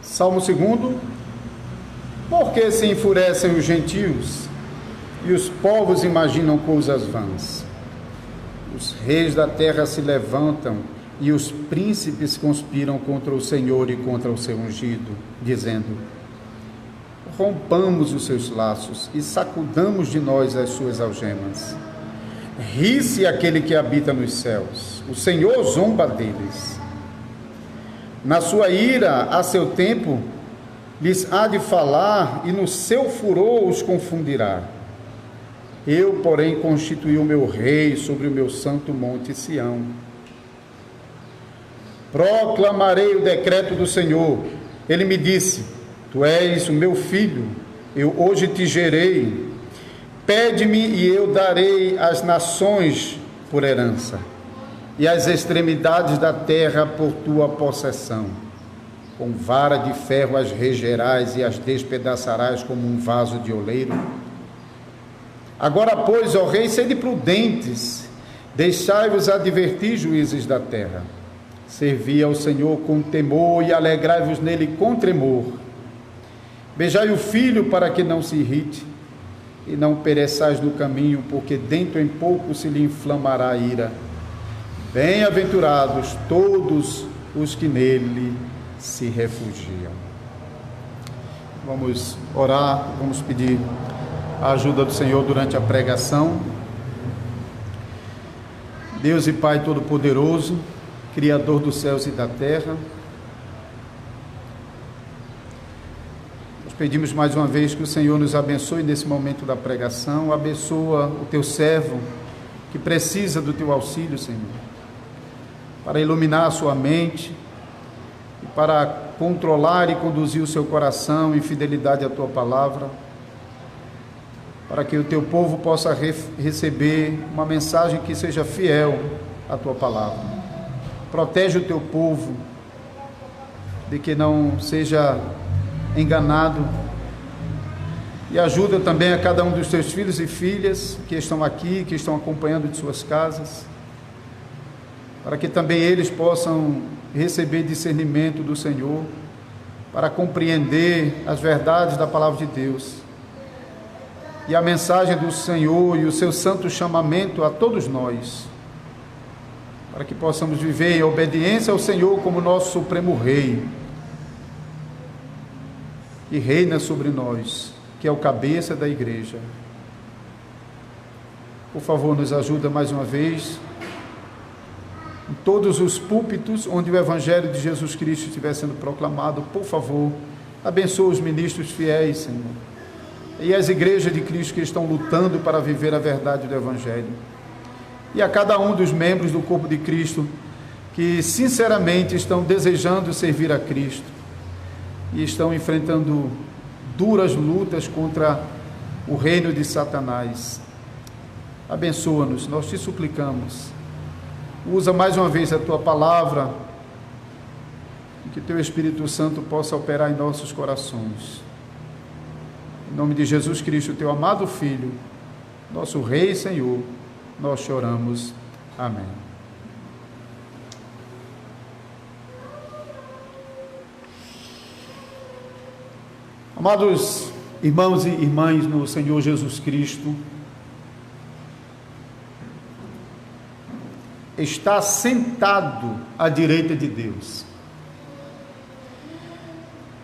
Salmo 2. Por que se enfurecem os gentios e os povos imaginam coisas vãs? Os reis da terra se levantam e os príncipes conspiram contra o Senhor e contra o seu ungido, dizendo: rompamos os seus laços e sacudamos de nós as suas algemas. Ri-se aquele que habita nos céus, o Senhor zomba deles. Na sua ira, a seu tempo, lhes há de falar, e no seu furor os confundirá. Eu, porém, constituí o meu rei sobre o meu santo monte Sião. Proclamarei o decreto do Senhor. Ele me disse: tu és o meu filho, eu hoje te gerei. Pede-me e eu darei as nações por herança, e as extremidades da terra por tua possessão. Com vara de ferro as regerás e as despedaçarás como um vaso de oleiro. Agora, pois, ó rei, sede prudentes, deixai-vos advertir, juízes da terra. Servi ao Senhor com temor e alegrai-vos nele com tremor. Beijai o filho para que não se irrite, e não pereçais no caminho, porque dentro em pouco se lhe inflamará a ira. Bem-aventurados todos os que nele se refugiam. Vamos orar, vamos pedir a ajuda do Senhor durante a pregação. Deus e Pai Todo-Poderoso, Criador dos céus e da terra, nós pedimos mais uma vez que o Senhor nos abençoe nesse momento da pregação. Abençoa o teu servo que precisa do teu auxílio, Senhor, para iluminar a sua mente e para controlar e conduzir o seu coração em fidelidade à tua palavra, para que o teu povo possa receber uma mensagem que seja fiel à tua palavra. Protege o teu povo de que não seja enganado, e ajuda também a cada um dos teus filhos e filhas que estão aqui, que estão acompanhando de suas casas, para que também eles possam receber discernimento do Senhor, para compreender as verdades da palavra de Deus e a mensagem do Senhor e o seu santo chamamento a todos nós, para que possamos viver em obediência ao Senhor como nosso supremo Rei, e reina sobre nós, que é o cabeça da igreja. Por favor, nos ajuda mais uma vez, em todos os púlpitos onde o Evangelho de Jesus Cristo estiver sendo proclamado. Por favor, abençoa os ministros fiéis, Senhor, e as igrejas de Cristo que estão lutando para viver a verdade do Evangelho, e a cada um dos membros do corpo de Cristo que sinceramente estão desejando servir a Cristo e estão enfrentando duras lutas contra o reino de Satanás. Abençoa-nos, nós te suplicamos. Usa mais uma vez a tua palavra, e que teu Espírito Santo possa operar em nossos corações. Em nome de Jesus Cristo, teu amado Filho, nosso Rei e Senhor, nós choramos. Amém. Amados irmãos e irmãs no Senhor Jesus Cristo, está sentado à direita de Deus.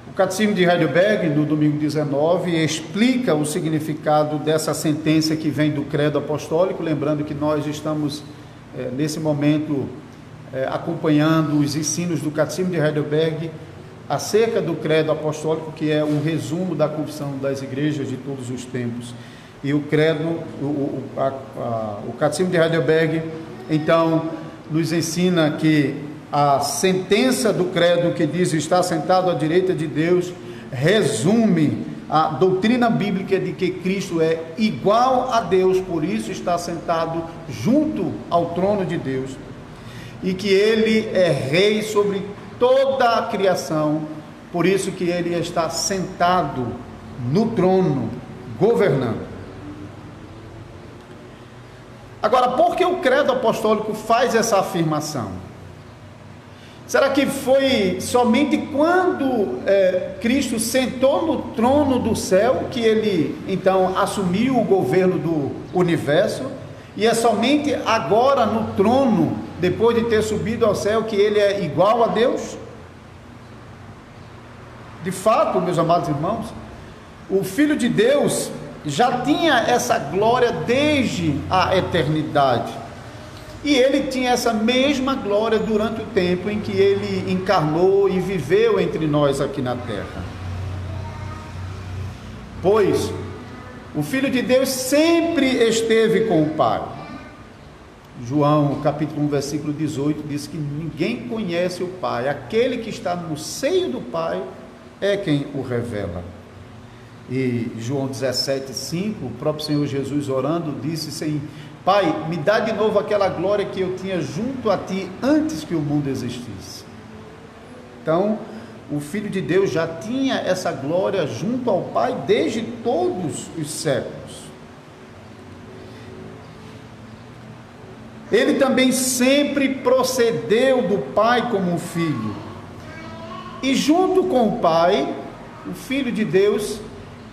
O Catecismo de Heidelberg, no domingo 19, explica o significado dessa sentença que vem do credo apostólico, lembrando que nós estamos, nesse momento, acompanhando os ensinos do Catecismo de Heidelberg acerca do credo apostólico, que é um resumo da confissão das igrejas de todos os tempos. E o credo, o Catecismo de Heidelberg, então, nos ensina que a sentença do credo que diz está sentado à direita de Deus resume a doutrina bíblica de que Cristo é igual a Deus, por isso está sentado junto ao trono de Deus, e que ele é rei sobre toda a criação, por isso que ele está sentado no trono, governando. Agora, por que o credo apostólico faz essa afirmação? Será que foi somente quando Cristo sentou no trono do céu que ele então assumiu o governo do universo? E é somente agora no trono, depois de ter subido ao céu, que ele é igual a Deus? De fato, meus amados irmãos, o Filho de Deus já tinha essa glória desde a eternidade. E ele tinha essa mesma glória durante o tempo em que ele encarnou e viveu entre nós aqui na terra. Pois o Filho de Deus sempre esteve com o Pai. João, capítulo 1, versículo 18, diz que ninguém conhece o Pai. Aquele que está no seio do Pai é quem o revela. E João 17:5, o próprio Senhor Jesus orando, disse assim: Pai, me dá de novo aquela glória que eu tinha junto a Ti antes que o mundo existisse. Então, o Filho de Deus já tinha essa glória junto ao Pai desde todos os séculos. Ele também sempre procedeu do Pai como um filho. E junto com o Pai, o Filho de Deus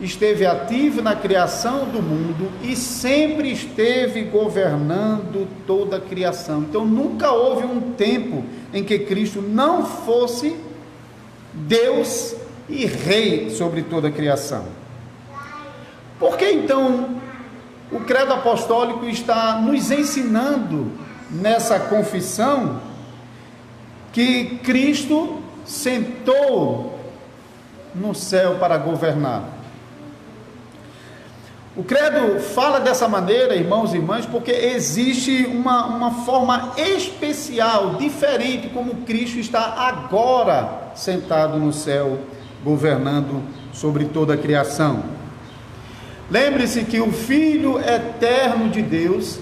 esteve ativo na criação do mundo e sempre esteve governando toda a criação. Então nunca houve um tempo em que Cristo não fosse Deus e Rei sobre toda a criação. Por que então o credo apostólico está nos ensinando nessa confissão que Cristo sentou no céu para governar? O credo fala dessa maneira, irmãos e irmãs, porque existe uma forma especial, diferente, como Cristo está agora sentado no céu, governando sobre toda a criação. Lembre-se que o Filho eterno de Deus,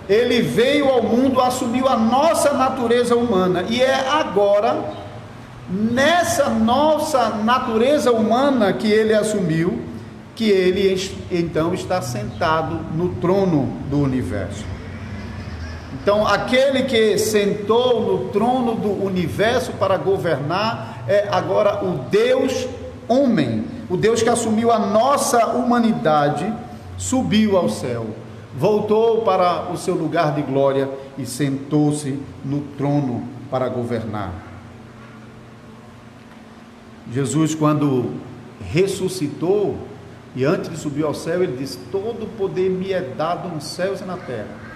ele veio ao mundo, assumiu a nossa natureza humana, e é agora, nessa nossa natureza humana que ele assumiu, que ele então está sentado no trono do universo. Então, aquele que sentou no trono do universo para governar é agora o Deus homem, o Deus que assumiu a nossa humanidade, subiu ao céu, voltou para o seu lugar de glória e sentou-se no trono para governar. Jesus, quando ressuscitou, e antes de subir ao céu, ele disse: todo o poder me é dado nos céus e na terra.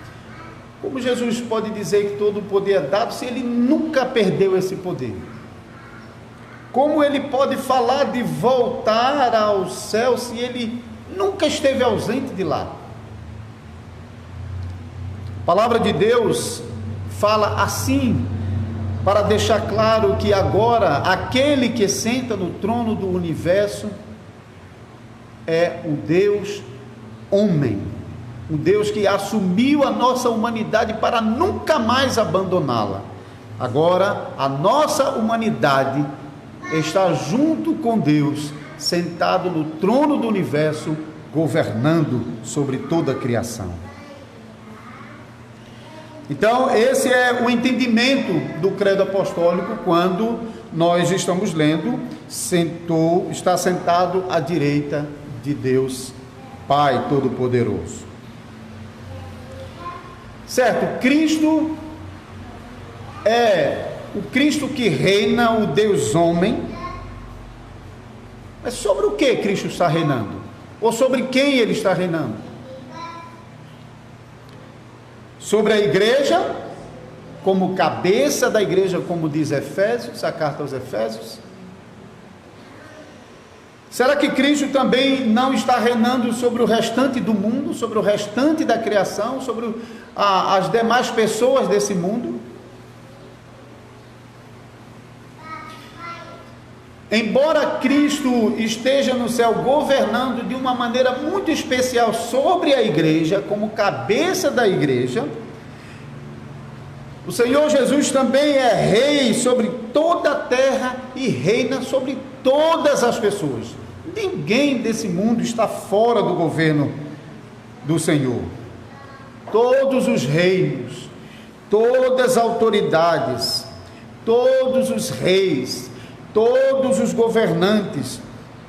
Como Jesus pode dizer que todo o poder é dado se ele nunca perdeu esse poder? Como ele pode falar de voltar ao céu se ele nunca esteve ausente de lá? A palavra de Deus fala assim, para deixar claro que agora aquele que senta no trono do universo é o Deus homem, o Deus que assumiu a nossa humanidade para nunca mais abandoná-la. Agora a nossa humanidade está junto com Deus, sentado no trono do universo, governando sobre toda a criação. Então esse é o entendimento do credo apostólico quando nós estamos lendo: está sentado à direita de Deus Pai Todo-Poderoso. Certo, Cristo é o Cristo que reina, o Deus homem. Mas sobre o que Cristo está reinando? Ou sobre quem ele está reinando? Sobre a igreja, como cabeça da igreja, como diz Efésios, a carta aos Efésios? Será que Cristo também não está reinando sobre o restante do mundo, sobre o restante da criação, sobre as demais pessoas desse mundo? Embora Cristo esteja no céu governando de uma maneira muito especial sobre a igreja, como cabeça da igreja, o Senhor Jesus também é rei sobre toda a terra e reina sobre todas as pessoas. Ninguém desse mundo está fora do governo do Senhor. Todos os reinos, todas as autoridades, todos os reis, todos os governantes,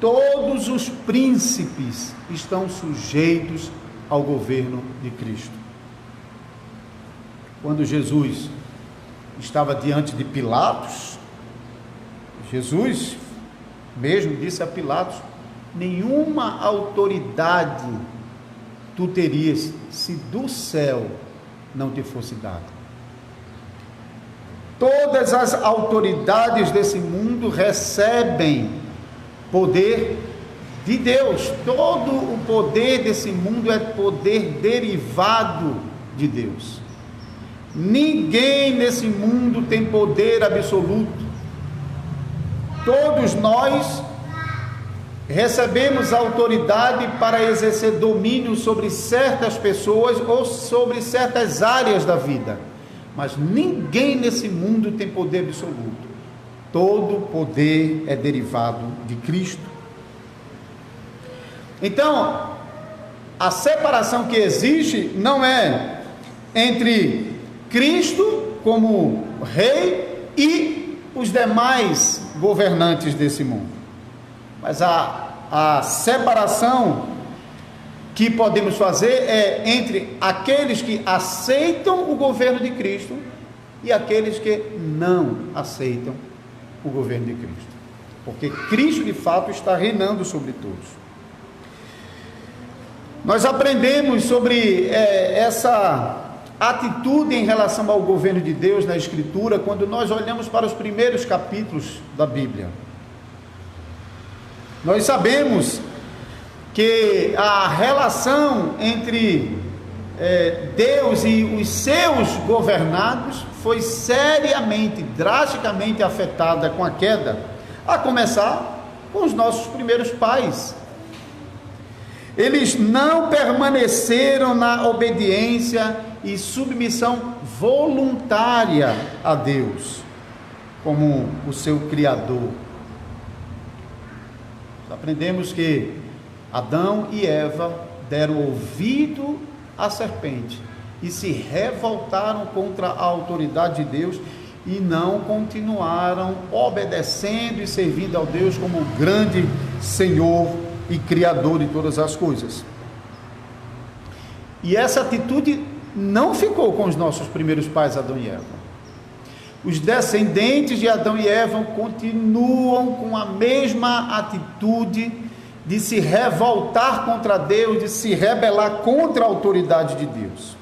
todos os príncipes estão sujeitos ao governo de Cristo. Quando Jesus estava diante de Pilatos, Jesus mesmo disse a Pilatos: nenhuma autoridade tu terias se do céu não te fosse dada. Todas as autoridades desse mundo recebem poder de Deus. Todo o poder desse mundo é poder derivado de Deus. Ninguém nesse mundo tem poder absoluto. Todos nós recebemos autoridade para exercer domínio sobre certas pessoas ou sobre certas áreas da vida, mas ninguém nesse mundo tem poder absoluto. Todo poder é derivado de Cristo. Então, a separação que existe não é entre Cristo como rei e os demais governantes desse mundo, mas a separação que podemos fazer é entre aqueles que aceitam o governo de Cristo e aqueles que não aceitam o governo de Cristo, porque Cristo de fato está reinando sobre todos. Nós aprendemos sobre essa atitude em relação ao governo de Deus na Escritura quando nós olhamos para os primeiros capítulos da Bíblia. Nós sabemos que a relação entre Deus e os seus governados foi seriamente, drasticamente afetada com a queda, a começar com os nossos primeiros pais. Eles não permaneceram na obediência e submissão voluntária a Deus, como o seu Criador. Aprendemos que Adão e Eva deram ouvido à serpente e se revoltaram contra a autoridade de Deus e não continuaram obedecendo e servindo ao Deus como o grande Senhor e Criador de todas as coisas. E essa atitude não ficou com os nossos primeiros pais, Adão e Eva. Os descendentes de Adão e Eva continuam com a mesma atitude de se revoltar contra Deus, de se rebelar contra a autoridade de Deus.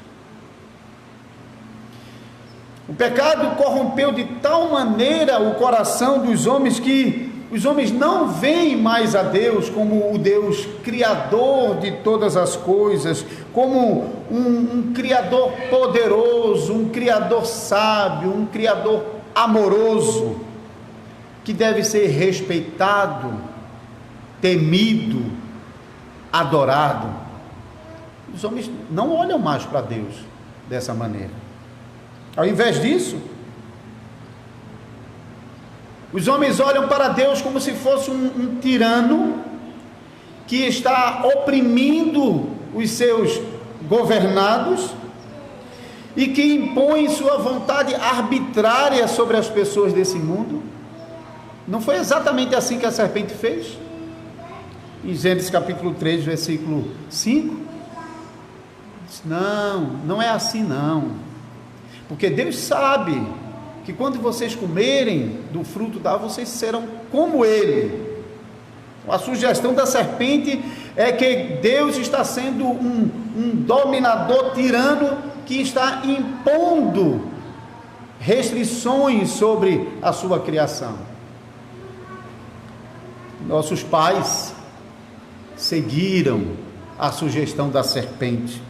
O pecado corrompeu de tal maneira o coração dos homens que os homens não veem mais a Deus como o Deus criador de todas as coisas, como um criador poderoso, um criador sábio, um criador amoroso, que deve ser respeitado, temido, adorado. Os homens não olham mais para Deus dessa maneira. Ao invés disso, os homens olham para Deus como se fosse um tirano que está oprimindo os seus governados e que impõe sua vontade arbitrária sobre as pessoas desse mundo. Não foi exatamente assim que a serpente fez? Em Gênesis capítulo 3, versículo 5, diz, não é assim não, porque Deus sabe que quando vocês comerem do fruto da árvore, vocês serão como ele. A sugestão da serpente é que Deus está sendo um dominador tirano que está impondo restrições sobre a sua criação. Nossos pais seguiram a sugestão da serpente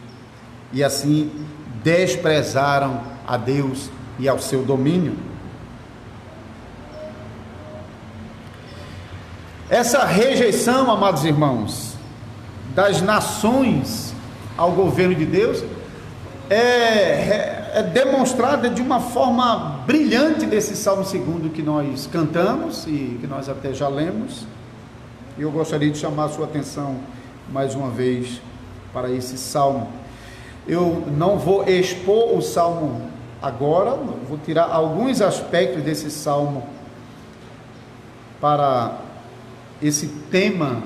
e assim desprezaram a Deus e ao seu domínio. Essa rejeição, amados irmãos, das nações ao governo de Deus é demonstrada de uma forma brilhante nesse Salmo 2 que nós cantamos e que nós até já lemos. Eu gostaria de chamar a sua atenção mais uma vez para esse salmo. Eu não vou expor o salmo agora, vou tirar alguns aspectos desse salmo para esse tema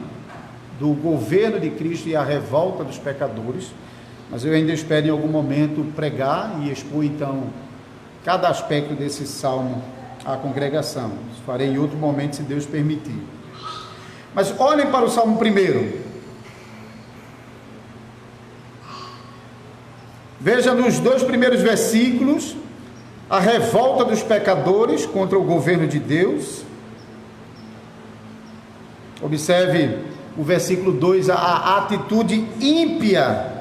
do governo de Cristo e a revolta dos pecadores, mas eu ainda espero em algum momento pregar e expor então cada aspecto desse salmo à congregação. Isso farei em outro momento, se Deus permitir. Mas olhem para o salmo primeiro. Veja nos 2 primeiros versículos a revolta dos pecadores contra o governo de Deus. Observe o versículo 2, a atitude ímpia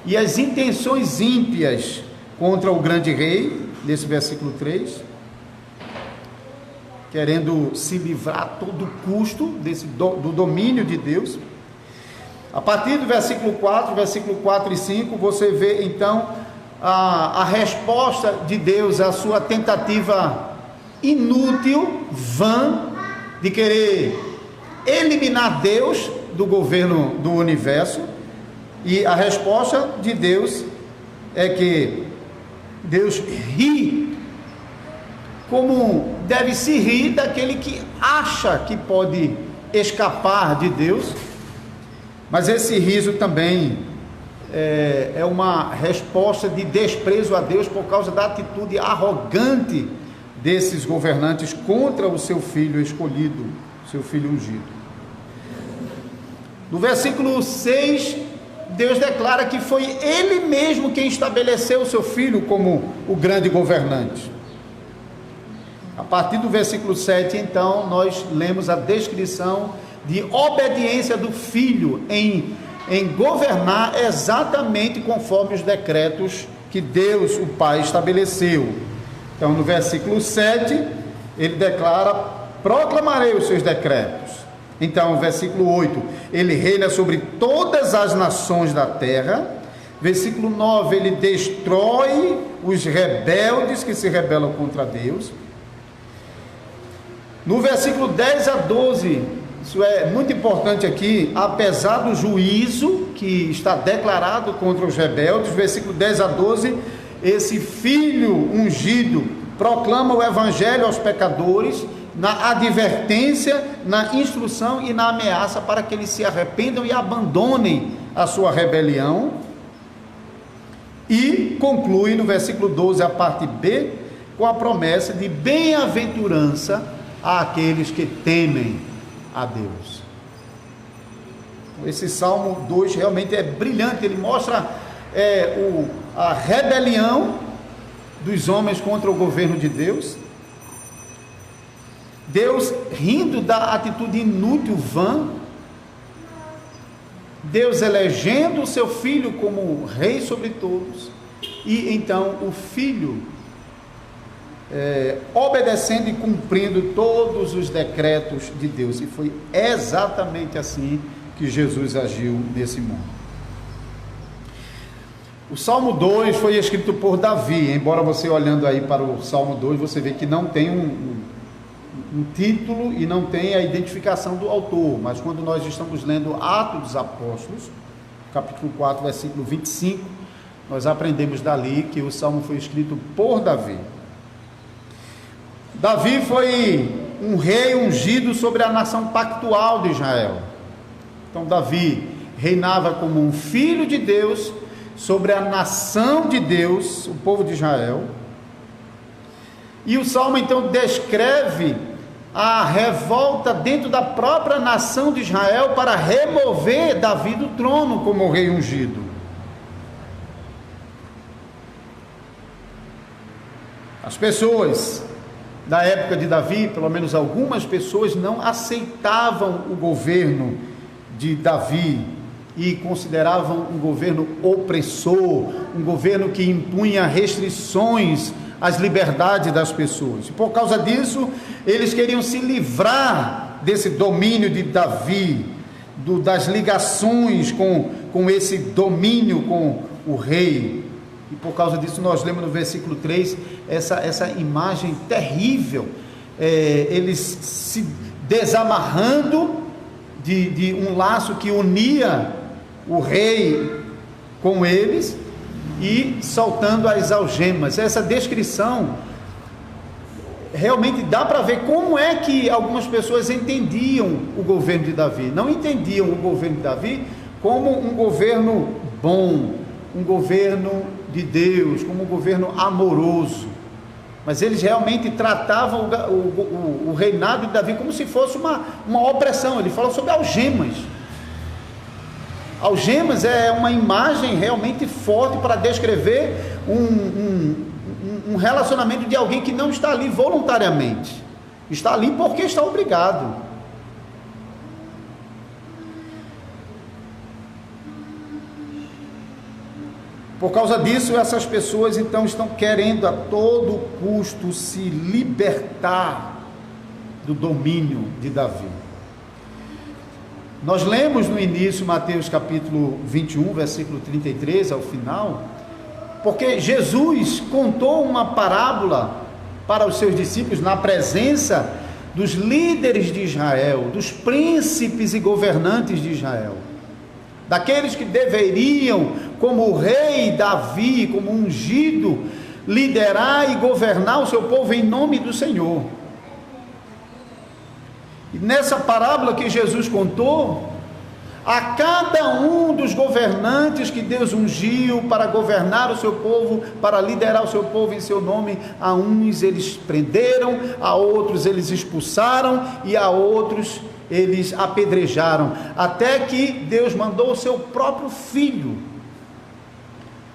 e as intenções ímpias contra o grande rei, nesse versículo 3, querendo se livrar a todo custo do domínio de Deus. A partir do versículo 4 e 5, você vê então a resposta de Deus à sua tentativa inútil, vã, de querer eliminar Deus do governo do universo. E a resposta de Deus é que Deus ri, como deve se rir daquele que acha que pode escapar de Deus. Mas esse riso também é uma resposta de desprezo a Deus por causa da atitude arrogante desses governantes contra o seu filho escolhido, seu filho ungido. No versículo 6, Deus declara que foi Ele mesmo quem estabeleceu o seu filho como o grande governante. A partir do versículo 7, então, nós lemos a descrição de obediência do filho em governar exatamente conforme os decretos que Deus, o Pai, estabeleceu. Então, no versículo 7, ele declara: proclamarei os seus decretos. Então, versículo 8, ele reina sobre todas as nações da terra. Versículo 9, ele destrói os rebeldes que se rebelam contra Deus. No versículo 10 a 12, isso é muito importante aqui, apesar do juízo que está declarado contra os rebeldes, versículo 10 a 12, esse filho ungido proclama o evangelho aos pecadores, na advertência, na instrução e na ameaça para que eles se arrependam e abandonem a sua rebelião. E conclui no versículo 12, a parte B, com a promessa de bem-aventurança àqueles que temem a Deus. Esse Salmo 2 realmente é brilhante, ele mostra a rebelião dos homens contra o governo de Deus, Deus rindo da atitude inútil, vã, Deus elegendo o seu filho como rei sobre todos, e então o filho obedecendo e cumprindo todos os decretos de Deus. E foi exatamente assim que Jesus agiu nesse mundo. O Salmo 2 foi escrito por Davi, embora você olhando aí para o Salmo 2, você vê que não tem um título e não tem a identificação do autor, mas quando nós estamos lendo Atos dos Apóstolos, capítulo 4, versículo 25, nós aprendemos dali que o Salmo foi escrito por Davi. Davi foi um rei ungido sobre a nação pactual de Israel. Então Davi reinava como um filho de Deus sobre a nação de Deus, o povo de Israel. E o Salmo então descreve a revolta dentro da própria nação de Israel para remover Davi do trono como rei ungido. As pessoas da época de Davi, pelo menos algumas pessoas, não aceitavam o governo de Davi e consideravam um governo opressor, um governo que impunha restrições às liberdades das pessoas. E por causa disso, eles queriam se livrar desse domínio de Davi, das ligações com esse domínio com o rei. E por causa disso nós lemos no versículo 3 essa imagem terrível, eles se desamarrando de um laço que unia o rei com eles e soltando as algemas. Essa descrição realmente dá para ver como é que algumas pessoas entendiam o governo de Davi. Não entendiam o governo de Davi como um governo bom, um governo de Deus, como um governo amoroso, mas eles realmente tratavam o reinado de Davi como se fosse uma opressão. Ele fala sobre algemas. Algemas é uma imagem realmente forte para descrever um relacionamento de alguém que não está ali voluntariamente, está ali porque está obrigado. Por causa disso, essas pessoas então estão querendo a todo custo se libertar do domínio de Davi. Nós lemos no início Mateus capítulo 21, versículo 33 ao final, porque Jesus contou uma parábola para os seus discípulos na presença dos líderes de Israel, dos príncipes e governantes de Israel, daqueles que deveriam, como o rei Davi, como ungido, liderar e governar o seu povo em nome do Senhor. E nessa parábola que Jesus contou, a cada um dos governantes que Deus ungiu para governar o seu povo, para liderar o seu povo em seu nome, a uns eles prenderam, a outros eles expulsaram e a outros eles apedrejaram, até que Deus mandou o seu próprio filho,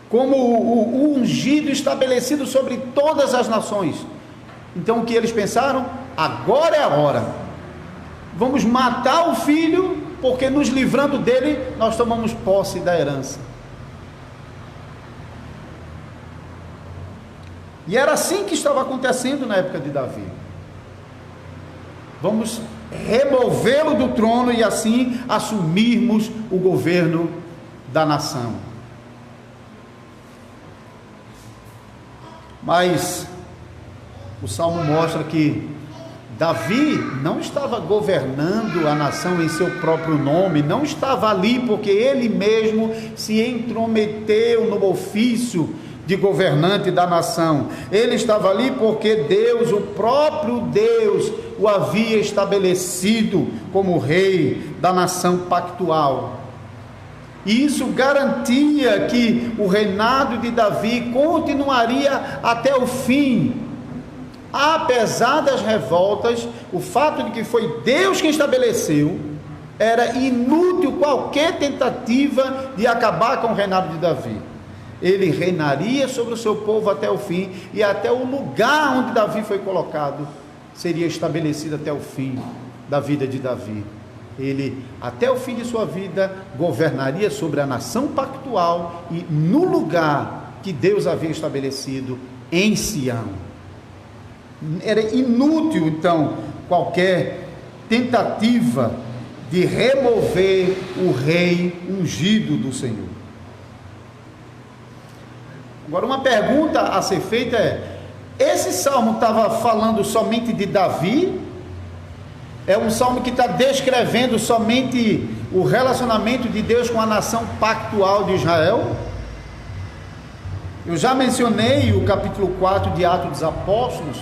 como o ungido estabelecido sobre todas as nações. Então o que eles pensaram? Agora é a hora, vamos matar o filho, porque nos livrando dele, nós tomamos posse da herança. E era assim que estava acontecendo na época de Davi. Vamos removê-lo do trono e assim assumirmos o governo da nação. Mas o Salmo mostra que Davi não estava governando a nação em seu próprio nome, não estava ali porque ele mesmo se intrometeu no ofício de governante da nação. Ele estava ali porque Deus, o próprio Deus, o havia estabelecido como rei da nação pactual. E isso garantia que o reinado de Davi continuaria até o fim. Apesar das revoltas, o fato de que foi Deus quem estabeleceu, era inútil qualquer tentativa de acabar com o reinado de Davi. Ele reinaria sobre o seu povo até o fim, e até o lugar onde Davi foi colocado seria estabelecido até o fim da vida de Davi. Ele, até o fim de sua vida, governaria sobre a nação pactual e no lugar que Deus havia estabelecido em Sião. Era inútil, então, qualquer tentativa de remover o rei ungido do Senhor. Agora, uma pergunta a ser feita é: esse salmo estava falando somente de Davi? É um salmo que está descrevendo somente o relacionamento de Deus com a nação pactual de Israel? Eu já mencionei o capítulo 4 de Atos dos Apóstolos.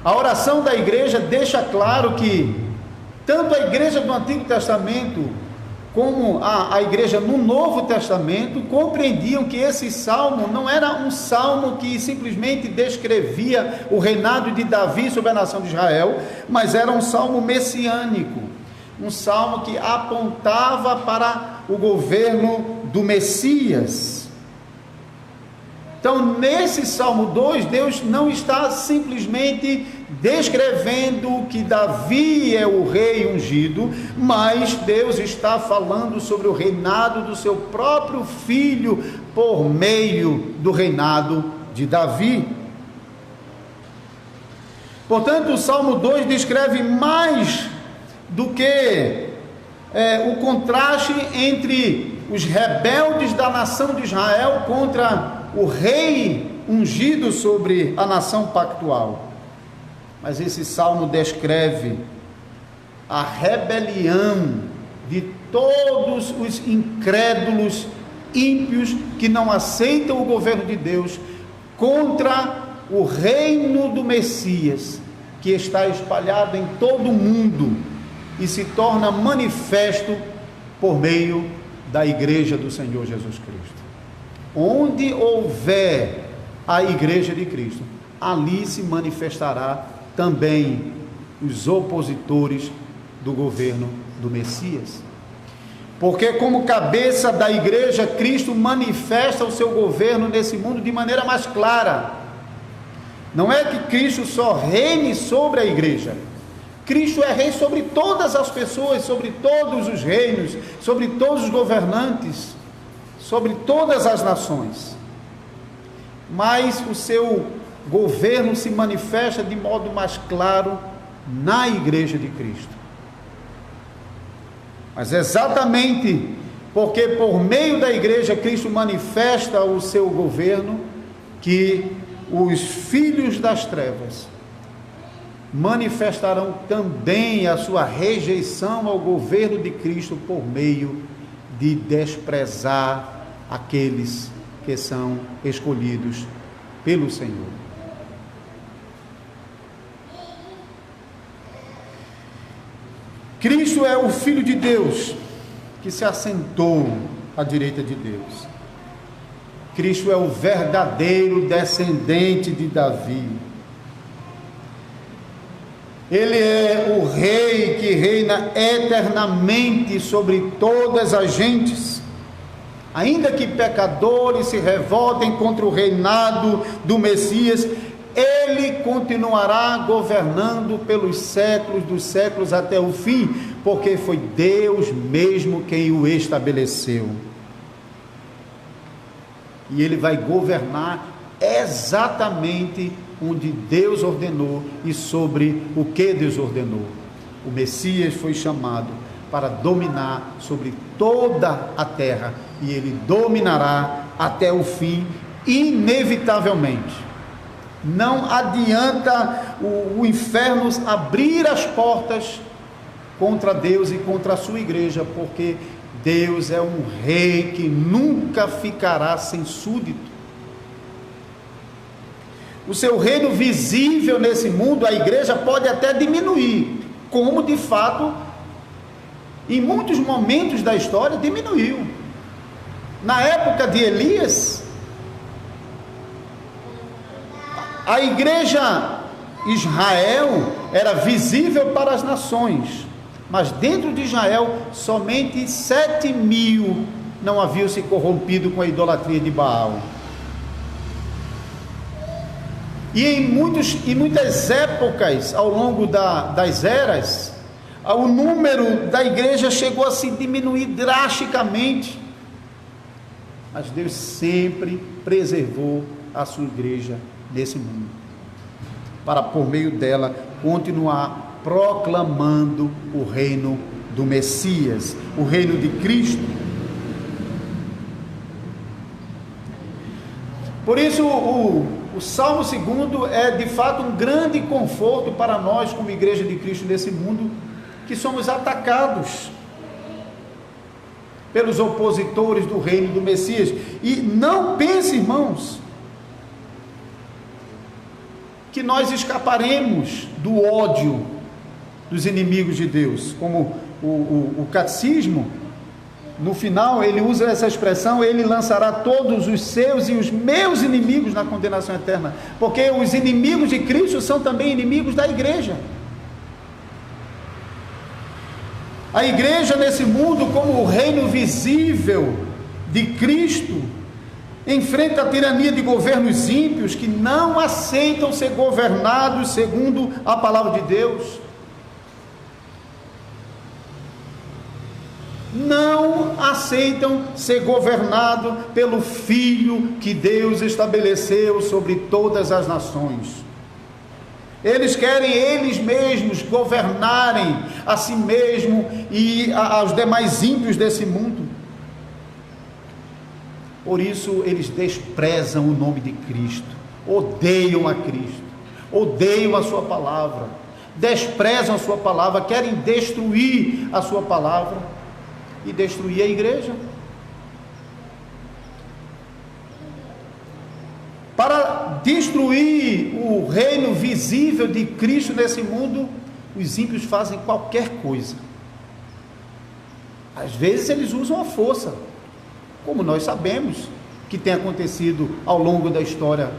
A oração da igreja deixa claro que tanto a igreja do Antigo Testamento como a igreja no Novo Testamento compreendiam que esse salmo não era um salmo que simplesmente descrevia o reinado de Davi sobre a nação de Israel, mas era um salmo messiânico, um salmo que apontava para o governo do Messias. Então, nesse Salmo 2, Deus não está simplesmente descrevendo que Davi é o rei ungido, mas Deus está falando sobre o reinado do seu próprio filho por meio do reinado de Davi. Portanto, o Salmo 2 descreve mais do que o contraste entre os rebeldes da nação de Israel contra o rei ungido sobre a nação pactual. Mas esse salmo descreve a rebelião de todos os incrédulos, ímpios, que não aceitam o governo de Deus, contra o reino do Messias, que está espalhado em todo o mundo e se torna manifesto por meio da igreja do Senhor Jesus Cristo. Onde houver a igreja de Cristo, ali se manifestará também os opositores do governo do Messias. Porque como cabeça da igreja, Cristo manifesta o seu governo nesse mundo de maneira mais clara. Não é que Cristo só reine sobre a igreja. Cristo é rei sobre todas as pessoas, sobre todos os reinos, sobre todos os governantes, sobre todas as nações. Mas o seu governo se manifesta de modo mais claro na igreja de Cristo. Mas exatamente porque por meio da igreja Cristo manifesta o seu governo, que os filhos das trevas manifestarão também a sua rejeição ao governo de Cristo por meio de desprezar aqueles que são escolhidos pelo Senhor. Cristo é o Filho de Deus que se assentou à direita de Deus. Cristo é o verdadeiro descendente de Davi. Ele é o Rei que reina eternamente sobre todas as gentes. Ainda que pecadores se revoltem contra o reinado do Messias, Ele continuará governando pelos séculos dos séculos até o fim, porque foi Deus mesmo quem o estabeleceu. E Ele vai governar exatamente onde Deus ordenou e sobre o que Deus ordenou. O Messias foi chamado para dominar sobre toda a terra, e Ele dominará até o fim, inevitavelmente. Não adianta o inferno abrir as portas contra Deus e contra a sua igreja, porque Deus é um rei que nunca ficará sem súdito. O seu reino visível nesse mundo, a igreja pode até diminuir, como de fato, em muitos momentos da história, diminuiu. Na época de Elias, a igreja Israel era visível para as nações, mas dentro de Israel, somente 7.000 não haviam se corrompido com a idolatria de Baal. E em muitas épocas, ao longo das eras, o número da igreja chegou a se diminuir drasticamente, mas Deus sempre preservou a sua igreja nesse mundo, para por meio dela continuar proclamando o reino do Messias, o reino de Cristo. Por isso o Salmo 2 é de fato um grande conforto para nós como igreja de Cristo nesse mundo, que somos atacados pelos opositores do reino do Messias. E não pense, irmãos, que nós escaparemos do ódio dos inimigos de Deus. Como o catecismo, no final, ele usa essa expressão: Ele lançará todos os seus e os meus inimigos na condenação eterna, porque os inimigos de Cristo são também inimigos da igreja. A igreja nesse mundo, como o reino visível de Cristo, enfrenta a tirania de governos ímpios que não aceitam ser governados segundo a palavra de Deus. Não aceitam ser governado pelo Filho que Deus estabeleceu sobre todas as nações. Eles querem eles mesmos governarem a si mesmo e aos demais ímpios desse mundo. Por isso eles desprezam o nome de Cristo, odeiam a Cristo, odeiam a sua palavra, desprezam a sua palavra, querem destruir a sua palavra e destruir a igreja. Para destruir o reino visível de Cristo nesse mundo, os ímpios fazem qualquer coisa. Às vezes eles usam a força, como nós sabemos que tem acontecido ao longo da história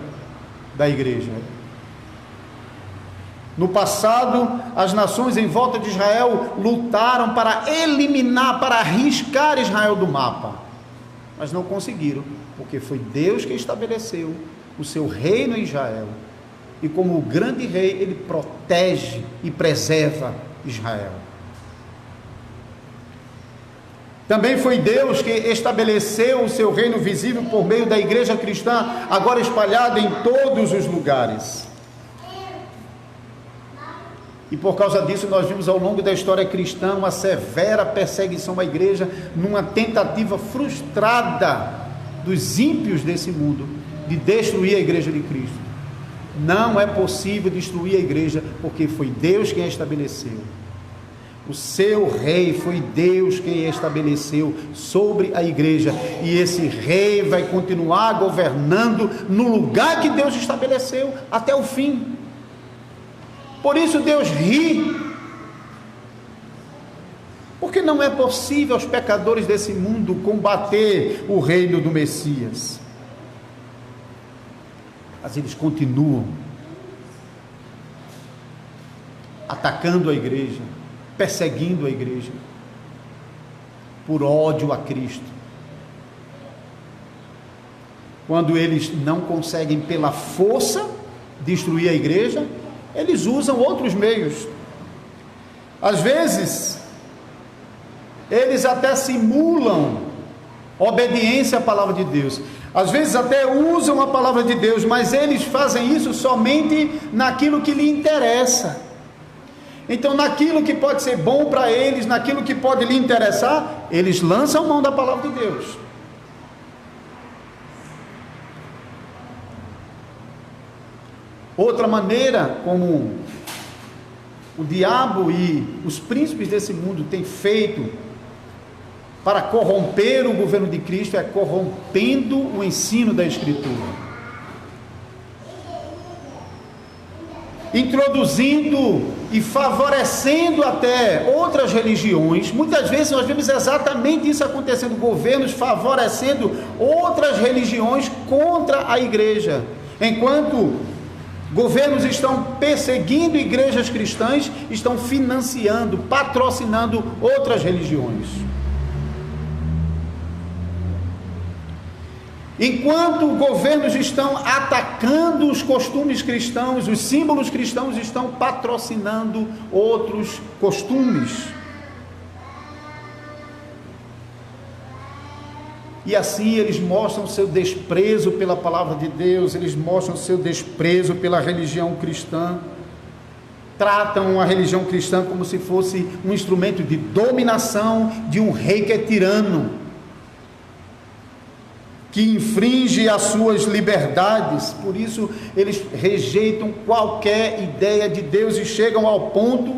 da igreja. No passado, as nações em volta de Israel lutaram para eliminar, para arriscar Israel do mapa, mas não conseguiram, porque foi Deus que estabeleceu o seu reino em Israel, e como o grande rei, ele protege e preserva Israel. Também foi Deus que estabeleceu o seu reino visível por meio da igreja cristã, agora espalhada em todos os lugares. E por causa disso nós vimos ao longo da história cristã uma severa perseguição à igreja, numa tentativa frustrada dos ímpios desse mundo de destruir a igreja de Cristo. Não é possível destruir a igreja, porque foi Deus quem a estabeleceu. O seu rei foi Deus quem a estabeleceu sobre a igreja, e esse rei vai continuar governando no lugar que Deus estabeleceu até o fim. Por isso Deus ri, porque não é possível aos pecadores desse mundo combater o reino do Messias. Mas eles continuam atacando a igreja, perseguindo a igreja, por ódio a Cristo. Quando eles não conseguem pela força destruir a igreja, eles usam outros meios. Às vezes, eles até simulam obediência à palavra de Deus. Às vezes até usam a palavra de Deus, mas eles fazem isso somente naquilo que lhe interessa. Então, naquilo que pode ser bom para eles, naquilo que pode lhe interessar, eles lançam mão da palavra de Deus. Outra maneira como o diabo e os príncipes desse mundo têm feito para corromper o governo de Cristo é corrompendo o ensino da Escritura, introduzindo e favorecendo até outras religiões. Muitas vezes nós vemos exatamente isso acontecendo, governos favorecendo outras religiões contra a igreja, enquanto governos estão perseguindo igrejas cristãs, estão financiando, patrocinando outras religiões. Enquanto governos estão atacando os costumes cristãos, os símbolos cristãos, estão patrocinando outros costumes. E assim eles mostram seu desprezo pela palavra de Deus, eles mostram seu desprezo pela religião cristã, tratam a religião cristã como se fosse um instrumento de dominação de um rei que é tirano, que infringe as suas liberdades. Por isso eles rejeitam qualquer ideia de Deus e chegam ao ponto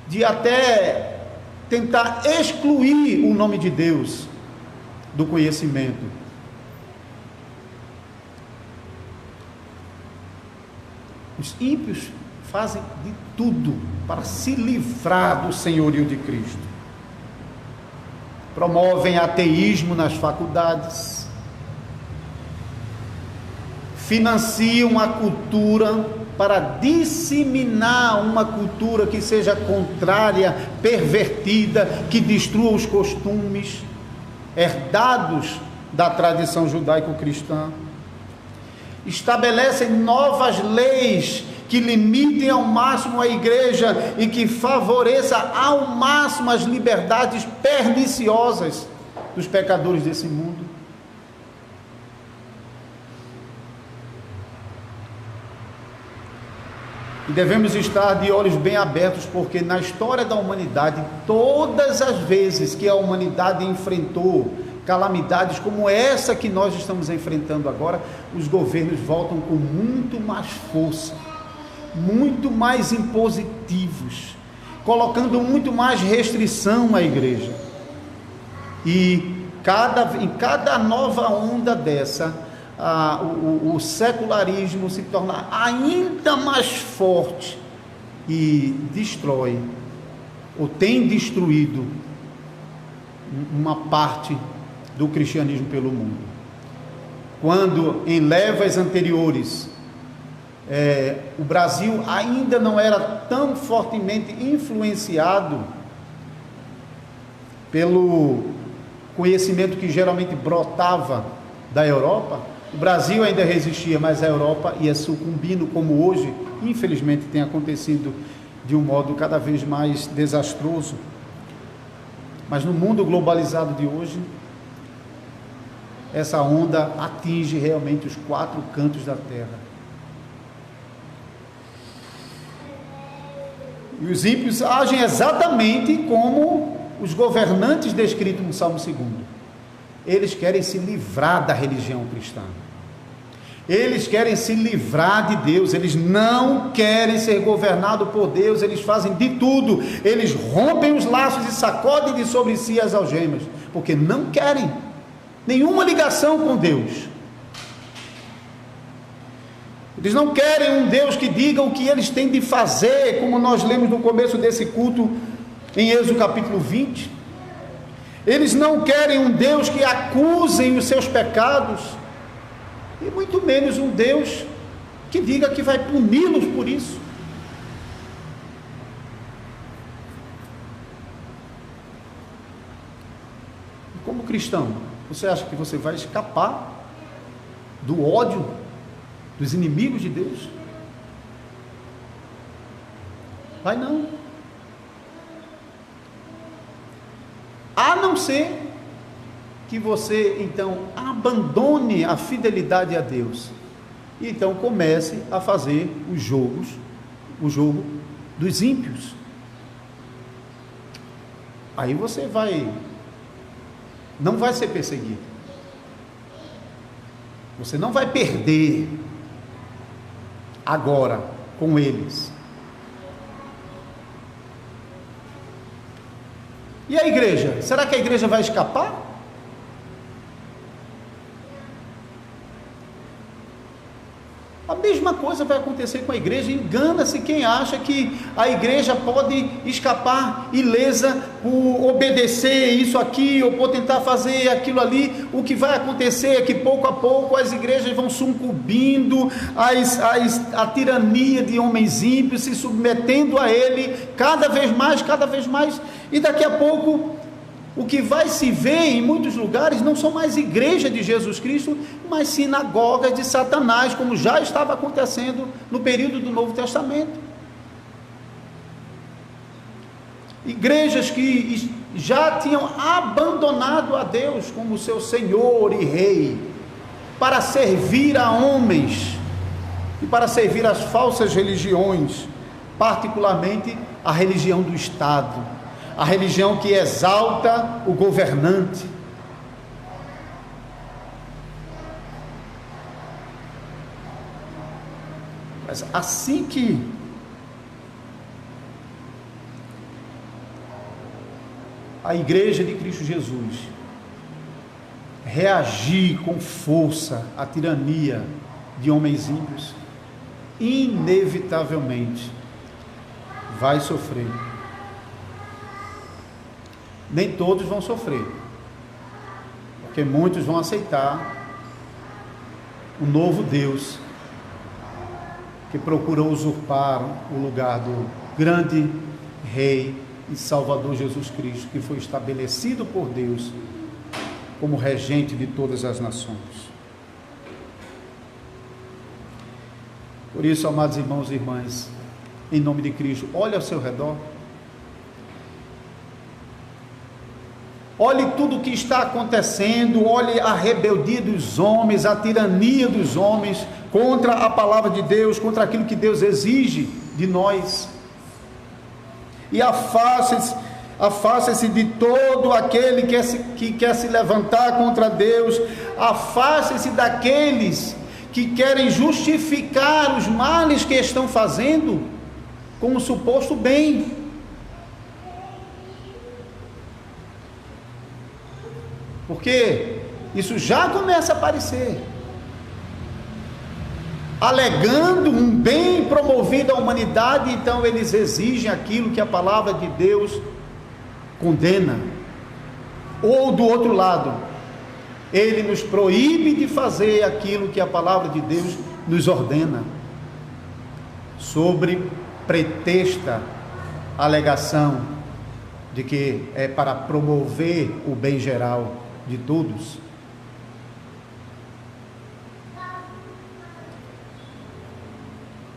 de até tentar excluir o nome de Deus do conhecimento. Os ímpios fazem de tudo para se livrar do senhorio de Cristo. Promovem ateísmo nas faculdades, financiam a cultura para disseminar uma cultura que seja contrária, pervertida, que destrua os costumes herdados da tradição judaico-cristã. Estabelecem novas leis que limitem ao máximo a igreja e que favoreça ao máximo as liberdades perniciosas dos pecadores desse mundo. E devemos estar de olhos bem abertos, porque na história da humanidade, todas as vezes que a humanidade enfrentou calamidades como essa que nós estamos enfrentando agora, os governos voltam com muito mais força, muito mais impositivos, colocando muito mais restrição à igreja. E em cada nova onda dessa, o secularismo se torna ainda mais forte e destrói, ou tem destruído, uma parte do cristianismo pelo mundo. Quando em levas anteriores o Brasil ainda não era tão fortemente influenciado pelo conhecimento que geralmente brotava da Europa, o Brasil ainda resistia, mas a Europa ia sucumbindo, como hoje, infelizmente, tem acontecido de um modo cada vez mais desastroso. Mas no mundo globalizado de hoje, essa onda atinge realmente os 4 cantos da terra. E os ímpios agem exatamente como os governantes descritos no Salmo 2. Eles querem se livrar da religião cristã. Eles querem se livrar de Deus. Eles não querem ser governados por Deus. Eles fazem de tudo. Eles rompem os laços e sacodem de sobre si as algemas, porque não querem nenhuma ligação com Deus. Eles não querem um Deus que diga o que eles têm de fazer, como nós lemos no começo desse culto em Êxodo capítulo 20. Eles não querem um Deus que acusem os seus pecados, e muito menos um Deus que diga que vai puni-los por isso. E como cristão, você acha que você vai escapar do ódio dos inimigos de Deus? Vai não. A não ser que você então abandone a fidelidade a Deus e então comece a fazer o jogo dos ímpios. Aí você não vai ser perseguido, você não vai perder agora com eles. E a igreja? Será que a igreja vai escapar? A mesma coisa vai acontecer com a igreja. Engana-se quem acha que a igreja pode escapar ilesa por obedecer isso aqui, ou por tentar fazer aquilo ali. O que vai acontecer é que pouco a pouco as igrejas vão sucumbindo à tirania de homens ímpios, se submetendo a ele cada vez mais, e daqui a pouco o que vai se ver em muitos lugares não são mais igrejas de Jesus Cristo, mas sinagogas de Satanás, como já estava acontecendo no período do Novo Testamento. Igrejas que já tinham abandonado a Deus como seu Senhor e Rei, para servir a homens e para servir as falsas religiões, particularmente a religião do Estado, a religião que exalta o governante. Mas assim que a igreja de Cristo Jesus reagir com força à tirania de homens ímpios, inevitavelmente vai sofrer. Nem todos vão sofrer, porque muitos vão aceitar o novo Deus que procurou usurpar o lugar do grande Rei e Salvador Jesus Cristo, que foi estabelecido por Deus como regente de todas as nações. Por isso, amados irmãos e irmãs, em nome de Cristo, olhe ao seu redor. Olhe tudo o que está acontecendo, olhe a rebeldia dos homens, a tirania dos homens contra a palavra de Deus, contra aquilo que Deus exige de nós. E afaste-se de todo aquele que quer se levantar contra Deus, afaste-se daqueles que querem justificar os males que estão fazendo com um suposto bem. Porque isso já começa a aparecer. Alegando um bem promovido à humanidade, então eles exigem aquilo que a palavra de Deus condena. Ou do outro lado, ele nos proíbe de fazer aquilo que a palavra de Deus nos ordena, sobre pretexta alegação de que é para promover o bem geral de todos.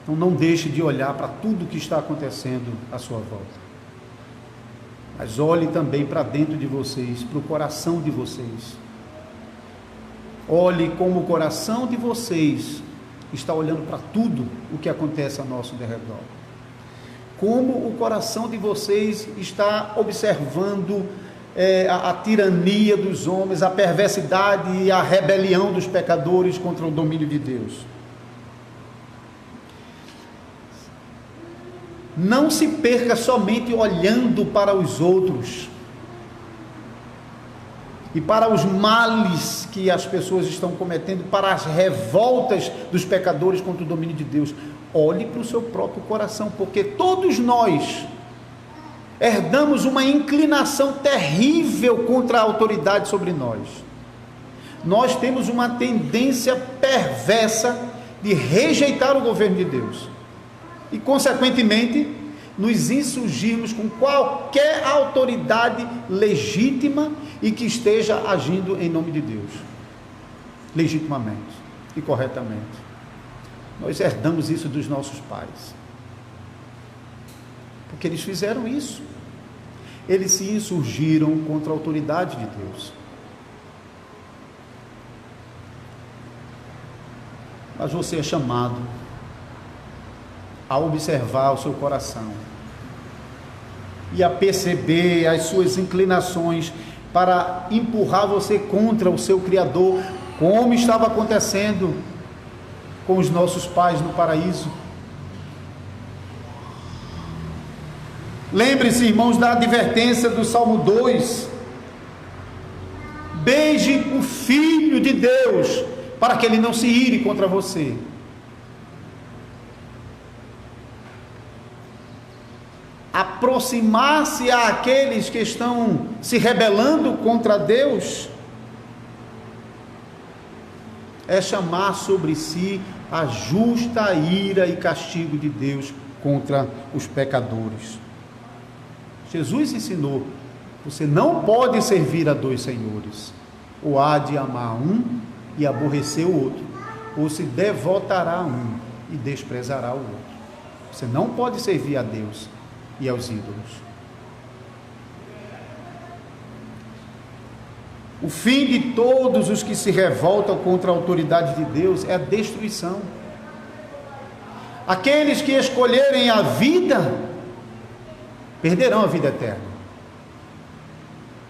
Então não deixe de olhar para tudo que está acontecendo à sua volta, mas olhe também para dentro de vocês, para o coração de vocês. Olhe como o coração de vocês está olhando para tudo o que acontece ao nosso derredor. Como o coração de vocês está observando a tirania dos homens, a perversidade e a rebelião dos pecadores contra o domínio de Deus. Não se perca somente olhando para os outros e para os males que as pessoas estão cometendo, para as revoltas dos pecadores contra o domínio de Deus. Olhe para o seu próprio coração, porque todos nós herdamos uma inclinação terrível contra a autoridade sobre nós. Nós temos uma tendência perversa de rejeitar o governo de Deus e, consequentemente, nos insurgirmos com qualquer autoridade legítima e que esteja agindo em nome de Deus, legitimamente e corretamente. Nós herdamos isso dos nossos pais, porque eles fizeram isso. Eles se insurgiram contra a autoridade de Deus. Mas você é chamado a observar o seu coração e a perceber as suas inclinações para empurrar você contra o seu Criador, como estava acontecendo com os nossos pais no paraíso. Lembre-se, irmãos, da advertência do Salmo 2: beije o Filho de Deus, para que ele não se ire contra você. Aproximar-se àqueles que estão se rebelando contra Deus é chamar sobre si a justa ira e castigo de Deus contra os pecadores. Jesus ensinou: você não pode servir a dois senhores, ou há de amar um e aborrecer o outro, ou se devotará a um e desprezará o outro. Você não pode servir a Deus e aos ídolos. O fim de todos os que se revoltam contra a autoridade de Deus é a destruição. Aqueles que escolherem a vida perderão a vida eterna,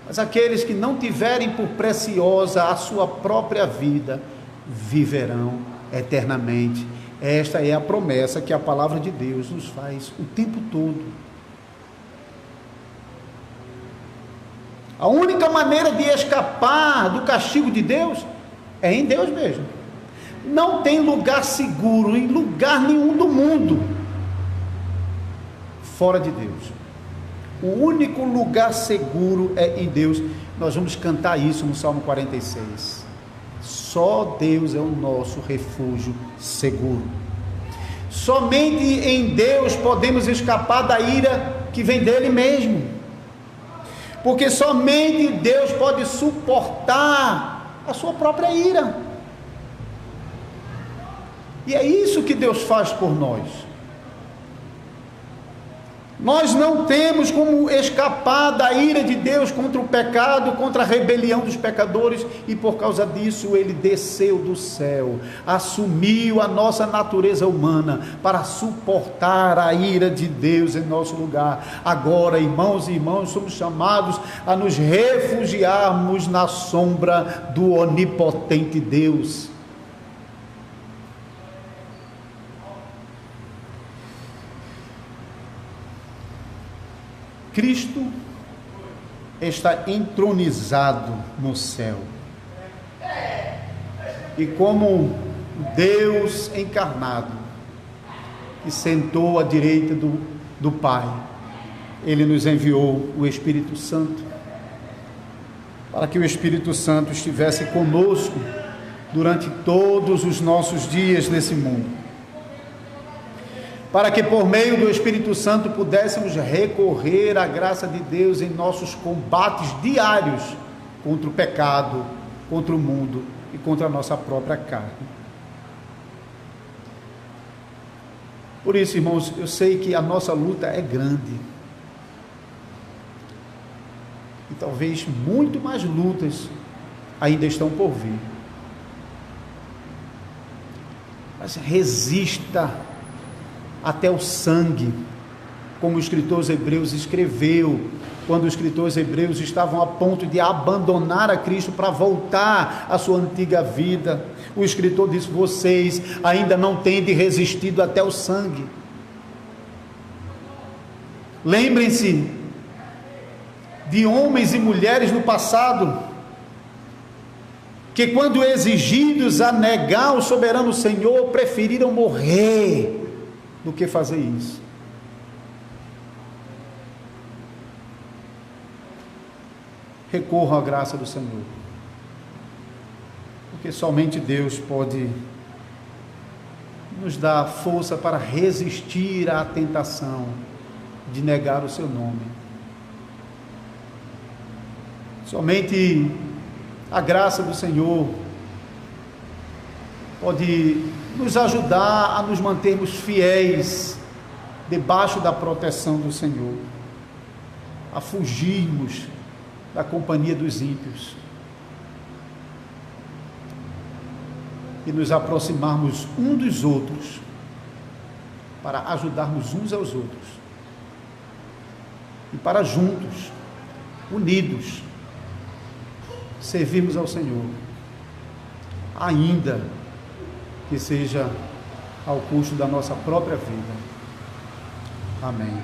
mas aqueles que não tiverem por preciosa a sua própria vida viverão eternamente. Esta é a promessa que a palavra de Deus nos faz o tempo todo. A única maneira de escapar do castigo de Deus é em Deus mesmo. Não tem lugar seguro em lugar nenhum do mundo fora de Deus. O único lugar seguro é em Deus. Nós vamos cantar isso no Salmo 46. Só Deus é o nosso refúgio seguro. Somente em Deus podemos escapar da ira que vem dele mesmo. Porque somente Deus pode suportar a sua própria ira. E é isso que Deus faz por nós. Nós não temos como escapar da ira de Deus contra o pecado, contra a rebelião dos pecadores, e por causa disso Ele desceu do céu, assumiu a nossa natureza humana para suportar a ira de Deus em nosso lugar. Agora, irmãos e irmãs, somos chamados a nos refugiarmos na sombra do onipotente Deus. Cristo está entronizado no céu. E como Deus encarnado, que sentou à direita do Pai, Ele nos enviou o Espírito Santo, para que o Espírito Santo estivesse conosco durante todos os nossos dias nesse mundo, para que por meio do Espírito Santo pudéssemos recorrer à graça de Deus em nossos combates diários contra o pecado, contra o mundo e contra a nossa própria carne. Por isso, irmãos, eu sei que a nossa luta é grande, e talvez muito mais lutas ainda estão por vir, mas resista até o sangue, como o escritor aos Hebreus escreveu, quando os escritores hebreus estavam a ponto de abandonar a Cristo para voltar à sua antiga vida. O escritor disse: vocês ainda não têm resistido até o sangue. Lembrem-se de homens e mulheres no passado, que quando exigidos a negar o soberano Senhor, preferiram morrer do que fazer isso. Recorram à graça do Senhor, porque somente Deus pode nos dar força para resistir à tentação de negar o seu nome. Somente a graça do Senhor pode nos ajudar a nos mantermos fiéis debaixo da proteção do Senhor, a fugirmos da companhia dos ímpios e nos aproximarmos um dos outros para ajudarmos uns aos outros e para juntos, unidos, servirmos ao Senhor, ainda que seja ao custo da nossa própria vida. Amém.